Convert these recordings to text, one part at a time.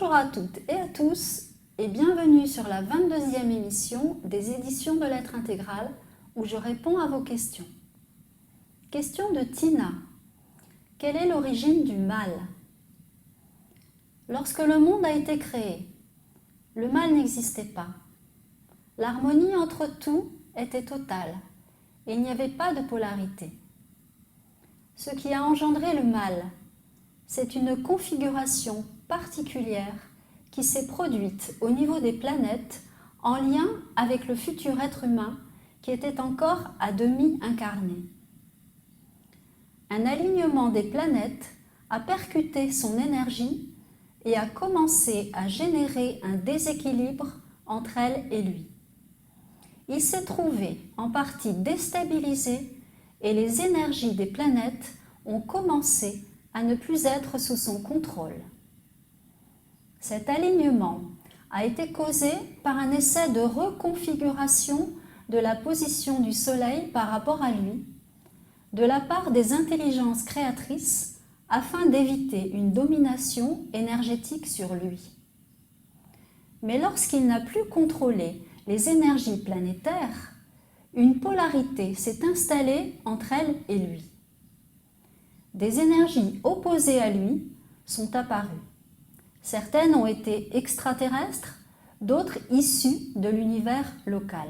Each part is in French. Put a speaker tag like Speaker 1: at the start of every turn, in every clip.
Speaker 1: Bonjour à toutes et à tous et bienvenue sur la 22e émission des éditions de Lettres intégrales où je réponds à vos questions. Question de Tina. Quelle est l'origine du mal? Lorsque le monde a été créé, le mal n'existait pas. L'harmonie entre tout était totale et il n'y avait pas de polarité. Ce qui a engendré le mal, c'est une configuration particulière qui s'est produite au niveau des planètes en lien avec le futur être humain qui était encore à demi incarné. Un alignement des planètes a percuté son énergie et a commencé à générer un déséquilibre entre elle et lui. Il s'est trouvé en partie déstabilisé et les énergies des planètes ont commencé à ne plus être sous son contrôle. Cet alignement a été causé par un essai de reconfiguration de la position du Soleil par rapport à lui, de la part des intelligences créatrices afin d'éviter une domination énergétique sur lui. Mais lorsqu'il n'a plus contrôlé les énergies planétaires, une polarité s'est installée entre elle et lui. Des énergies opposées à lui sont apparues. Certaines ont été extraterrestres, d'autres issues de l'univers local.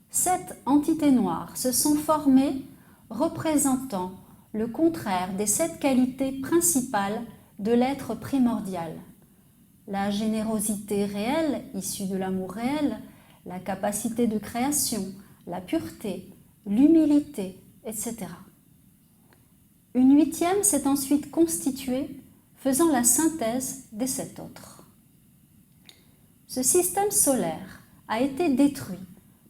Speaker 1: 7 entités noires se sont formées représentant le contraire des 7 qualités principales de l'être primordial. La générosité réelle, issue de l'amour réel, la capacité de création, la pureté, l'humilité, etc. Une 8e s'est ensuite constituée, faisant la synthèse des 7 autres. Ce système solaire a été détruit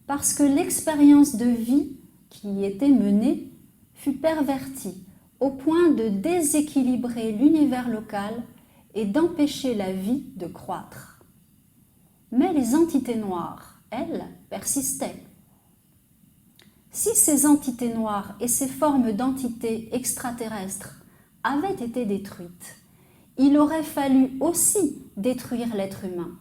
Speaker 1: parce que l'expérience de vie qui y était menée fut pervertie au point de déséquilibrer l'univers local et d'empêcher la vie de croître. Mais les entités noires, elles, persistaient. Si ces entités noires et ces formes d'entités extraterrestres avaient été détruites, il aurait fallu aussi détruire l'être humain,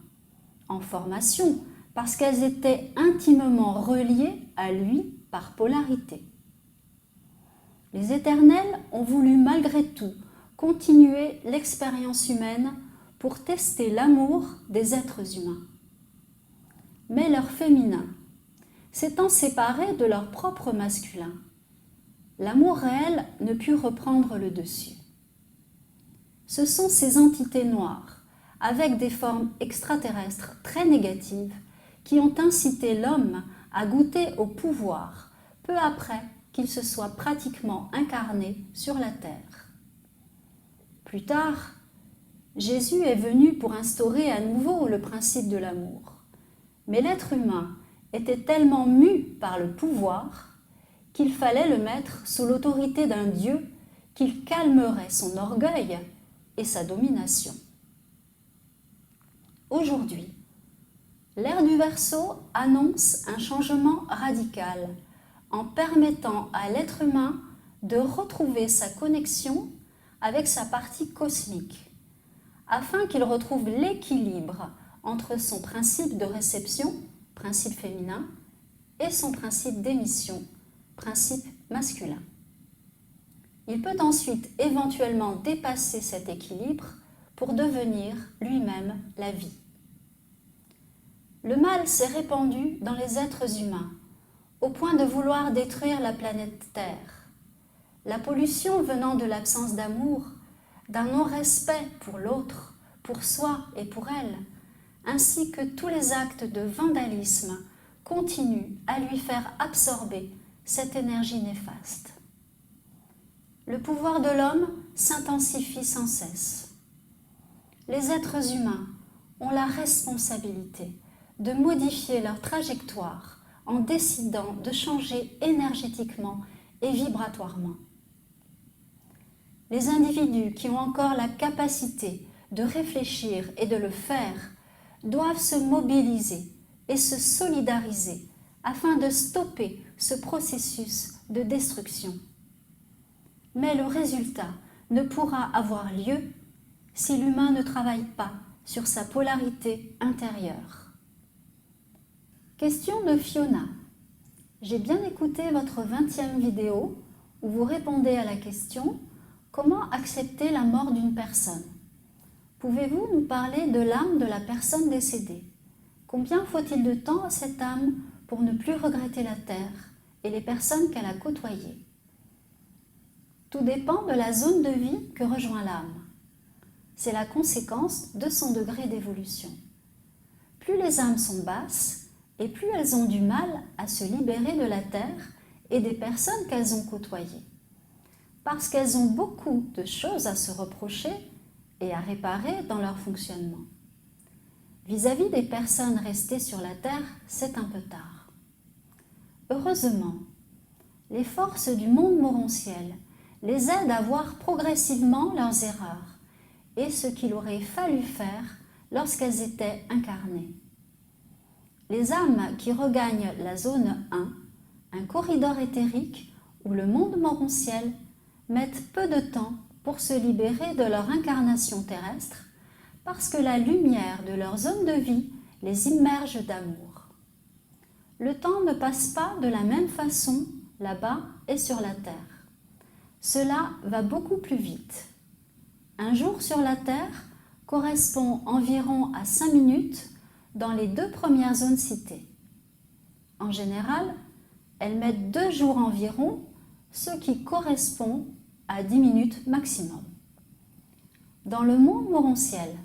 Speaker 1: en formation, parce qu'elles étaient intimement reliées à lui par polarité. Les éternels ont voulu malgré tout continuer l'expérience humaine pour tester l'amour des êtres humains. Mais leur féminin, s'étant séparé de leur propre masculin, l'amour réel ne put reprendre le dessus. Ce sont ces entités noires, avec des formes extraterrestres très négatives, qui ont incité l'homme à goûter au pouvoir, peu après qu'il se soit pratiquement incarné sur la terre. Plus tard, Jésus est venu pour instaurer à nouveau le principe de l'amour. Mais l'être humain était tellement mu par le pouvoir qu'il fallait le mettre sous l'autorité d'un Dieu qu'il calmerait son orgueil et sa domination. Aujourd'hui, l'ère du Verseau annonce un changement radical en permettant à l'être humain de retrouver sa connexion avec sa partie cosmique, afin qu'il retrouve l'équilibre entre son principe de réception, principe féminin, et son principe d'émission, principe masculin. Il peut ensuite éventuellement dépasser cet équilibre pour devenir lui-même la vie. Le mal s'est répandu dans les êtres humains, au point de vouloir détruire la planète Terre. La pollution venant de l'absence d'amour, d'un non-respect pour l'autre, pour soi et pour elle, ainsi que tous les actes de vandalisme continuent à lui faire absorber cette énergie néfaste. Le pouvoir de l'homme s'intensifie sans cesse. Les êtres humains ont la responsabilité de modifier leur trajectoire en décidant de changer énergétiquement et vibratoirement. Les individus qui ont encore la capacité de réfléchir et de le faire doivent se mobiliser et se solidariser afin de stopper ce processus de destruction. Mais le résultat ne pourra avoir lieu si l'humain ne travaille pas sur sa polarité intérieure. Question de Fiona. J'ai bien écouté votre 20e vidéo où vous répondez à la question « Comment accepter la mort d'une personne ?» Pouvez-vous nous parler de l'âme de la personne décédée? Combien faut-il de temps à cette âme pour ne plus regretter la terre et les personnes qu'elle a côtoyées? Tout dépend de la zone de vie que rejoint l'âme. C'est la conséquence de son degré d'évolution. Plus les âmes sont basses et plus elles ont du mal à se libérer de la terre et des personnes qu'elles ont côtoyées. Parce qu'elles ont beaucoup de choses à se reprocher et à réparer dans leur fonctionnement. Vis-à-vis des personnes restées sur la terre, c'est un peu tard. Heureusement, les forces du monde morontiel les aident à voir progressivement leurs erreurs et ce qu'il aurait fallu faire lorsqu'elles étaient incarnées. Les âmes qui regagnent la zone 1, un corridor éthérique où le monde morontiel, mettent peu de temps pour se libérer de leur incarnation terrestre parce que la lumière de leur zone de vie les immerge d'amour. Le temps ne passe pas de la même façon là-bas et sur la terre. Cela va beaucoup plus vite. Un jour sur la terre correspond environ à 5 minutes dans les 2 premières zones citées. En général, elles mettent 2 jours environ, ce qui correspond à 10 minutes maximum. Dans le monde morontiel,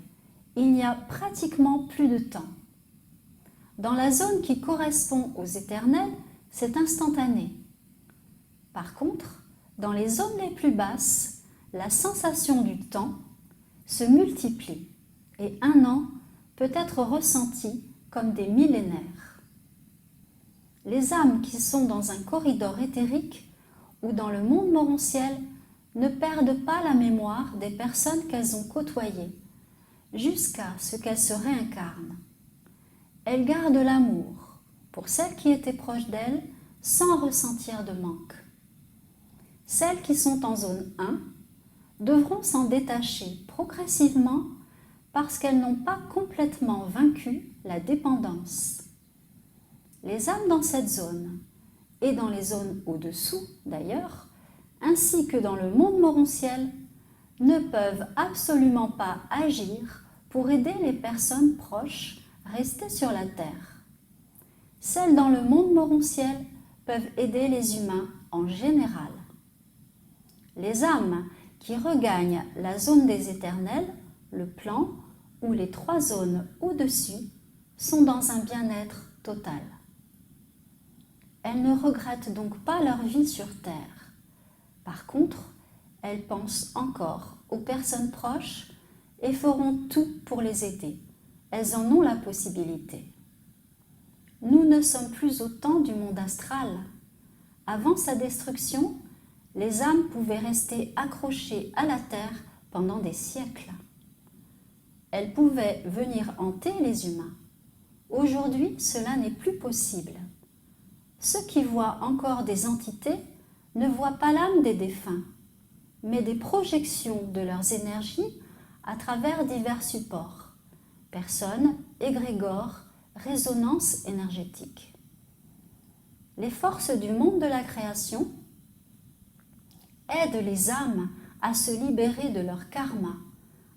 Speaker 1: il n'y a pratiquement plus de temps. Dans la zone qui correspond aux éternels, c'est instantané. Par contre, dans les zones les plus basses, la sensation du temps se multiplie et 1 an peut être ressenti comme des millénaires. Les âmes qui sont dans un corridor éthérique ou dans le monde morontiel ne perdent pas la mémoire des personnes qu'elles ont côtoyées jusqu'à ce qu'elles se réincarnent. Elles gardent l'amour pour celles qui étaient proches d'elles sans ressentir de manque. Celles qui sont en zone 1 devront s'en détacher progressivement parce qu'elles n'ont pas complètement vaincu la dépendance. Les âmes dans cette zone, et dans les zones au-dessous d'ailleurs, ainsi que dans le monde morontiel, ne peuvent absolument pas agir pour aider les personnes proches restées sur la terre. Celles dans le monde morontiel peuvent aider les humains en général. Les âmes qui regagnent la zone des éternels, le plan ou les 3 zones au-dessus sont dans un bien-être total. Elles ne regrettent donc pas leur vie sur Terre. Par contre, elles pensent encore aux personnes proches et feront tout pour les aider. Elles en ont la possibilité. Nous ne sommes plus au temps du monde astral. Avant sa destruction, les âmes pouvaient rester accrochées à la terre pendant des siècles. Elles pouvaient venir hanter les humains. Aujourd'hui, cela n'est plus possible. Ceux qui voient encore des entités ne voient pas l'âme des défunts, mais des projections de leurs énergies à travers divers supports, personnes, égrégores, résonances énergétiques. Les forces du monde de la création aident les âmes à se libérer de leur karma,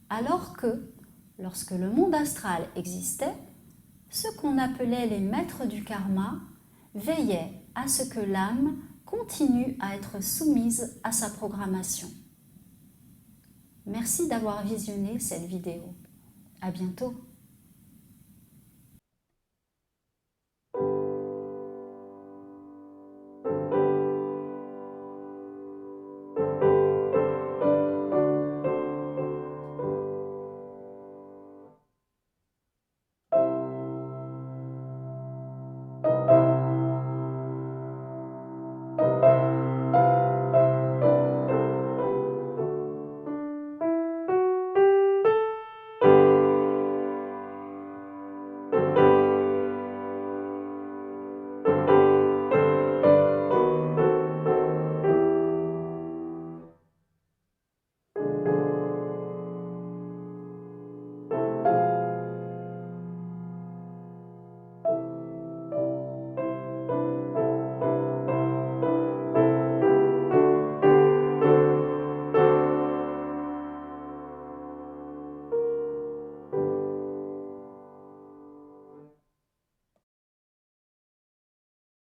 Speaker 1: alors que, lorsque le monde astral existait, ceux qu'on appelait les maîtres du karma veillaient à ce que l'âme continue à être soumise à sa programmation. Merci d'avoir visionné cette vidéo. À bientôt.